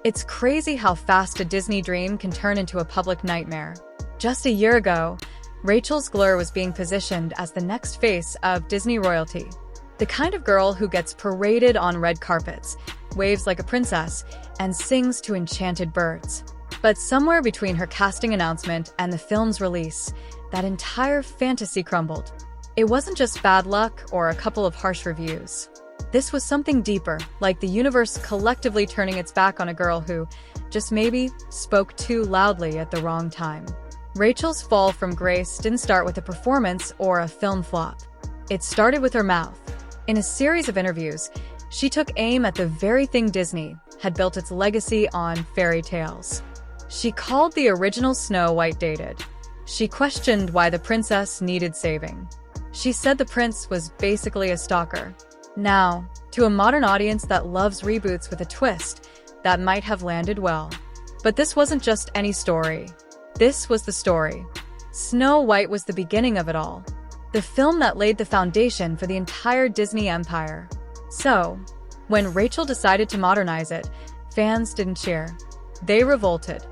It's crazy how fast a Disney dream can turn into a public nightmare. Just a year ago, Rachel Zegler was being positioned as the next face of Disney royalty. The kind of girl who gets paraded on red carpets, waves like a princess, and sings to enchanted birds. But somewhere between her casting announcement and the film's release, that entire fantasy crumbled. It wasn't just bad luck or a couple of harsh reviews. This was something deeper, like the universe collectively turning its back on a girl who, just maybe, spoke too loudly at the wrong time. Rachel's fall from grace didn't start with a performance or a film flop. It started with her mouth. In a series of interviews, she took aim at the very thing Disney had built its legacy on: fairy tales. She called the original Snow White dated. She questioned why the princess needed saving. She said the prince was basically a stalker. Now, to a modern audience that loves reboots with a twist, that might have landed well. But this wasn't just any story. This was the story. Snow White was the beginning of it all. The film that laid the foundation for the entire Disney empire. So, when Rachel decided to modernize it, fans didn't cheer. They revolted.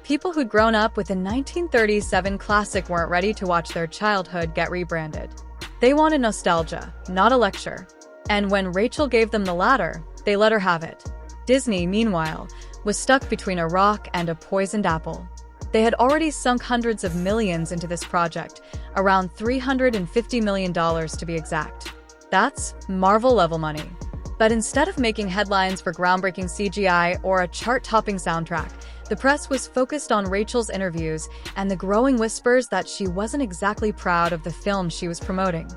People who'd grown up with the 1937 classic weren't ready to watch their childhood get rebranded. They wanted nostalgia, not a lecture. And when Rachel gave them the latter, they let her have it. Disney, meanwhile, was stuck between a rock and a poisoned apple. They had already sunk hundreds of millions into this project, around $350 million to be exact. That's Marvel-level money. But instead of making headlines for groundbreaking CGI or a chart-topping soundtrack, the press was focused on Rachel's interviews and the growing whispers that she wasn't exactly proud of the film she was promoting.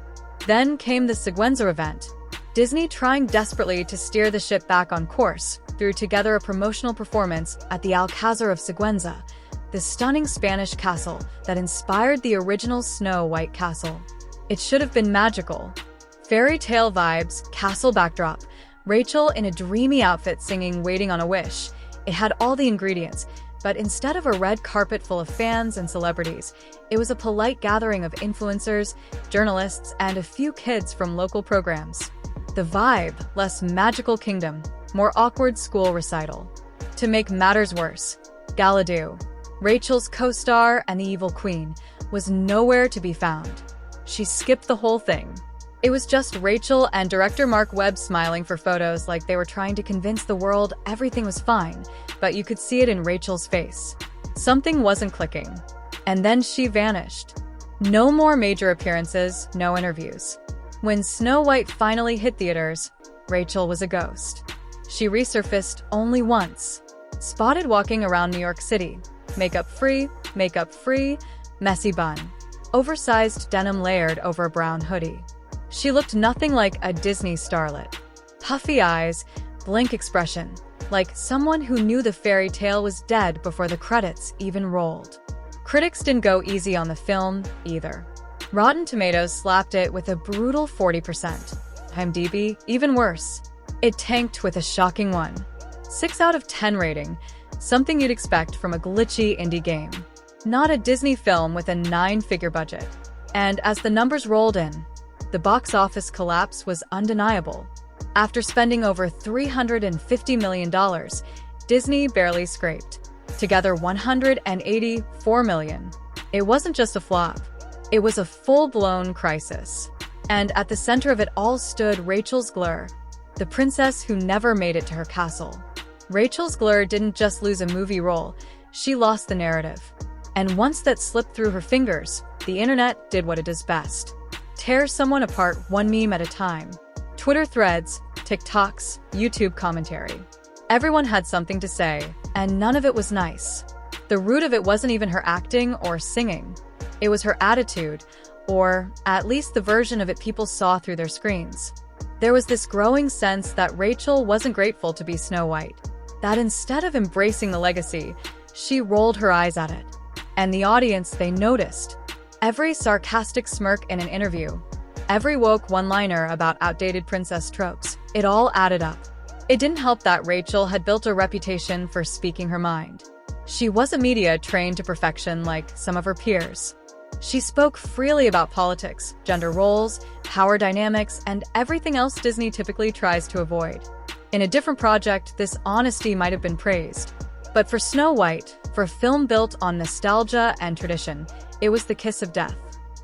Then came the Siguenza event. Disney, trying desperately to steer the ship back on course, threw together a promotional performance at the Alcázar of Siguenza, the stunning Spanish castle that inspired the original Snow White castle. It should have been magical. Fairy tale vibes, castle backdrop, Rachel in a dreamy outfit singing "Waiting on a Wish." It had all the ingredients, but instead of a red carpet full of fans and celebrities, it was a polite gathering of influencers, journalists, and a few kids from local programs. The vibe, less magical kingdom, more awkward school recital. To make matters worse, Galadoo, Rachel's co-star and the evil queen, was nowhere to be found. She skipped the whole thing. It was just Rachel and director Mark Webb smiling for photos like they were trying to convince the world everything was fine, but you could see it in Rachel's face. Something wasn't clicking. And then she vanished. No more major appearances, no interviews. When Snow White finally hit theaters, Rachel was a ghost. She resurfaced only once. Spotted walking around New York City. Makeup free, messy bun. Oversized denim layered over a brown hoodie. She looked nothing like a Disney starlet. Puffy eyes, blank expression, like someone who knew the fairy tale was dead before the credits even rolled. Critics didn't go easy on the film, either. Rotten Tomatoes slapped it with a brutal 40%. IMDb, even worse. It tanked with a shocking 6 out of 10 rating, something you'd expect from a glitchy indie game. Not a Disney film with a 9-figure budget. And as the numbers rolled in, the box office collapse was undeniable. After spending over $350 million, Disney barely scraped together $184 million. It wasn't just a flop. It was a full-blown crisis. And at the center of it all stood Rachel Zegler, the princess who never made it to her castle. Rachel Zegler didn't just lose a movie role, she lost the narrative. And once that slipped through her fingers, the internet did what it does best. Tear someone apart one meme at a time. Twitter threads, TikToks, YouTube commentary. Everyone had something to say, and none of it was nice. The root of it wasn't even her acting or singing. It was her attitude, or at least the version of it people saw through their screens. There was this growing sense that Rachel wasn't grateful to be Snow White. That instead of embracing the legacy, she rolled her eyes at it. And the audience, they noticed. Every sarcastic smirk in an interview, every woke one-liner about outdated princess tropes, it all added up. It didn't help that Rachel had built a reputation for speaking her mind. She wasn't media trained to perfection like some of her peers. She spoke freely about politics, gender roles, power dynamics, and everything else Disney typically tries to avoid. In a different project, this honesty might have been praised. But for Snow White, for a film built on nostalgia and tradition, it was the kiss of death.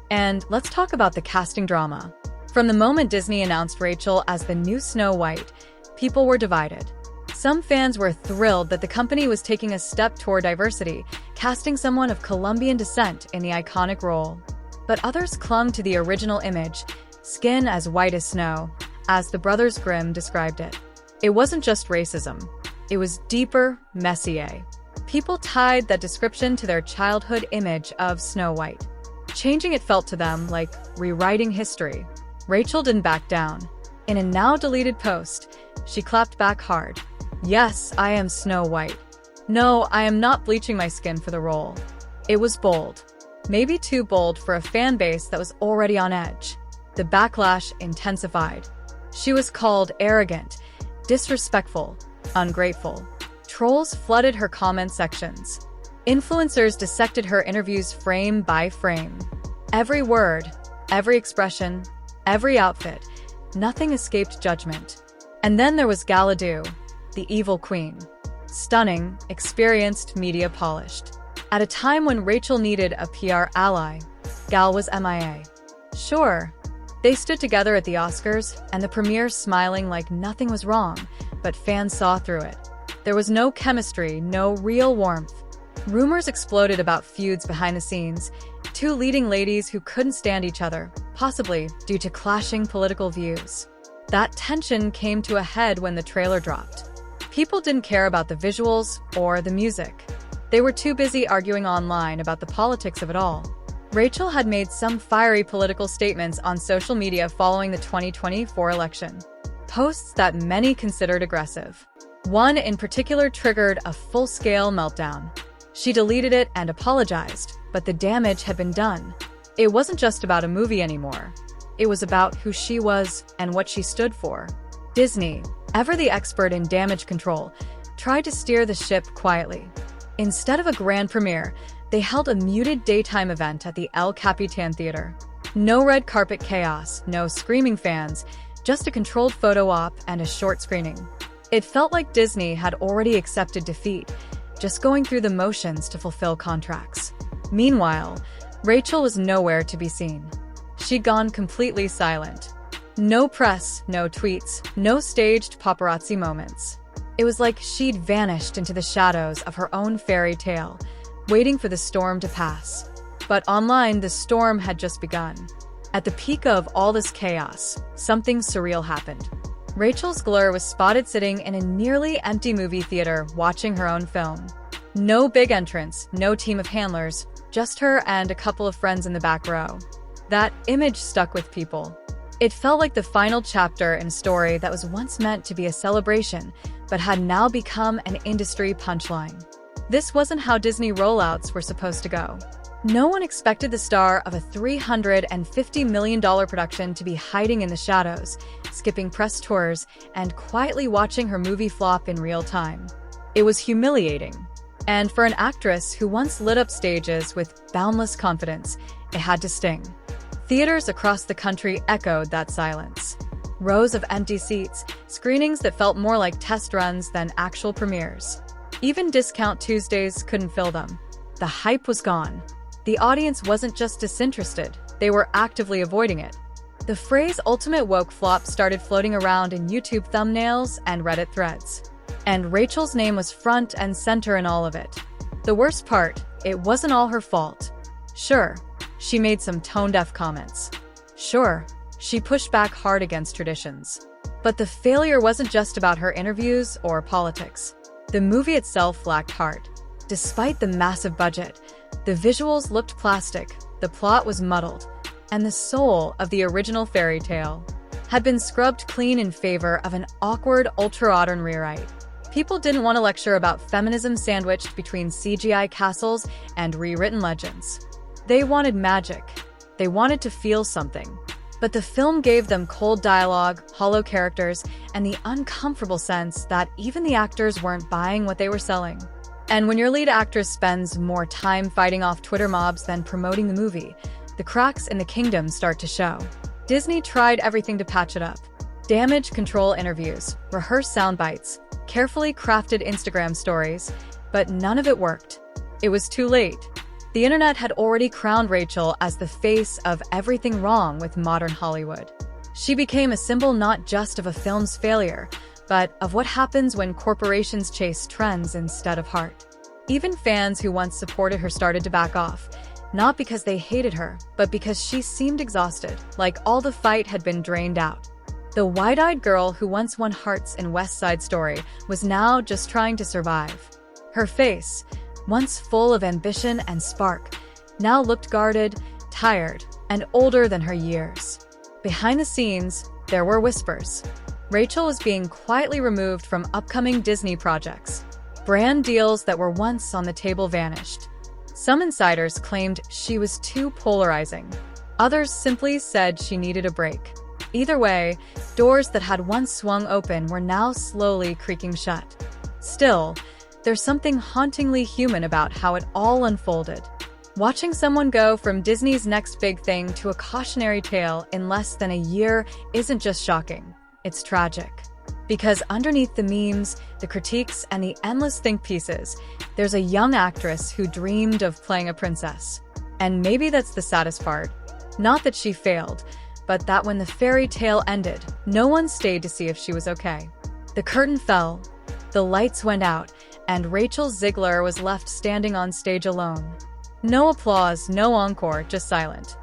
And let's talk about the casting drama. From the moment Disney announced Rachel as the new Snow White, people were divided. Some fans were thrilled that the company was taking a step toward diversity, casting someone of Colombian descent in the iconic role. But others clung to the original image, skin as white as snow, as the Brothers Grimm described it. It wasn't just racism. It was deeper, messier. People tied that description to their childhood image of Snow White. Changing it felt to them like rewriting history. Rachel didn't back down. In a now-deleted post, she clapped back hard. "Yes, I am Snow White. No, I am not bleaching my skin for the role." It was bold. Maybe too bold for a fan base that was already on edge. The backlash intensified. She was called arrogant, disrespectful, ungrateful. Trolls flooded her comment sections. Influencers dissected her interviews frame by frame. Every word, every expression, every outfit, nothing escaped judgment. And then there was Galadoo, the evil queen. Stunning, experienced, media polished. At a time when Rachel needed a PR ally, Gal was MIA. Sure, they stood together at the Oscars and the premiere smiling like nothing was wrong, but fans saw through it. There was no chemistry, no real warmth. Rumors exploded about feuds behind the scenes, two leading ladies who couldn't stand each other, possibly due to clashing political views. That tension came to a head when the trailer dropped. People didn't care about the visuals or the music. They were too busy arguing online about the politics of it all. Rachel had made some fiery political statements on social media following the 2024 election. Posts that many considered aggressive. One in particular triggered a full-scale meltdown. She deleted it and apologized, but the damage had been done. It wasn't just about a movie anymore. It was about who she was and what she stood for. Disney, ever the expert in damage control, tried to steer the ship quietly. Instead of a grand premiere, they held a muted daytime event at the El Capitan Theater. No red carpet chaos, no screaming fans, just a controlled photo op and a short screening. It felt like Disney had already accepted defeat, just going through the motions to fulfill contracts. Meanwhile, Rachel was nowhere to be seen. She'd gone completely silent. No press, no tweets, no staged paparazzi moments. It was like she'd vanished into the shadows of her own fairy tale, waiting for the storm to pass. But online, the storm had just begun. At the peak of all this chaos, something surreal happened. Rachel Zegler was spotted sitting in a nearly empty movie theater watching her own film. No big entrance, no team of handlers, just her and a couple of friends in the back row. That image stuck with people. It felt like the final chapter in a story that was once meant to be a celebration, but had now become an industry punchline. This wasn't how Disney rollouts were supposed to go. No one expected the star of a $350 million production to be hiding in the shadows, skipping press tours, and quietly watching her movie flop in real time. It was humiliating. And for an actress who once lit up stages with boundless confidence, it had to sting. Theaters across the country echoed that silence. Rows of empty seats, screenings that felt more like test runs than actual premieres. Even Discount Tuesdays couldn't fill them. The hype was gone. The audience wasn't just disinterested, they were actively avoiding it. The phrase ultimate woke flop started floating around in YouTube thumbnails and Reddit threads. And Rachel's name was front and center in all of it. The worst part, it wasn't all her fault. Sure, she made some tone-deaf comments. Sure, she pushed back hard against traditions. But the failure wasn't just about her interviews or politics. The movie itself lacked heart. Despite the massive budget, the visuals looked plastic, the plot was muddled, and the soul of the original fairy tale had been scrubbed clean in favor of an awkward, ultra-modern rewrite. People didn't want a lecture about feminism sandwiched between CGI castles and rewritten legends. They wanted magic. They wanted to feel something. But the film gave them cold dialogue, hollow characters, and the uncomfortable sense that even the actors weren't buying what they were selling. And when your lead actress spends more time fighting off Twitter mobs than promoting the movie, the cracks in the kingdom start to show. Disney tried everything to patch it up. Damage control interviews, rehearsed sound bites, carefully crafted Instagram stories, but none of it worked. It was too late. The internet had already crowned Rachel as the face of everything wrong with modern Hollywood. She became a symbol not just of a film's failure, but of what happens when corporations chase trends instead of heart. Even fans who once supported her started to back off, not because they hated her, but because she seemed exhausted, like all the fight had been drained out. The wide-eyed girl who once won hearts in West Side Story was now just trying to survive. Her face, once full of ambition and spark, now looked guarded, tired, and older than her years. Behind the scenes, there were whispers. Rachel was being quietly removed from upcoming Disney projects. Brand deals that were once on the table vanished. Some insiders claimed she was too polarizing. Others simply said she needed a break. Either way, doors that had once swung open were now slowly creaking shut. Still, there's something hauntingly human about how it all unfolded. Watching someone go from Disney's next big thing to a cautionary tale in less than a year isn't just shocking, it's tragic. Because underneath the memes, the critiques, and the endless think pieces, there's a young actress who dreamed of playing a princess. And maybe that's the saddest part. Not that she failed, but that when the fairy tale ended, no one stayed to see if she was okay. The curtain fell, the lights went out, and Rachel Zegler was left standing on stage alone. No applause, no encore, just silent.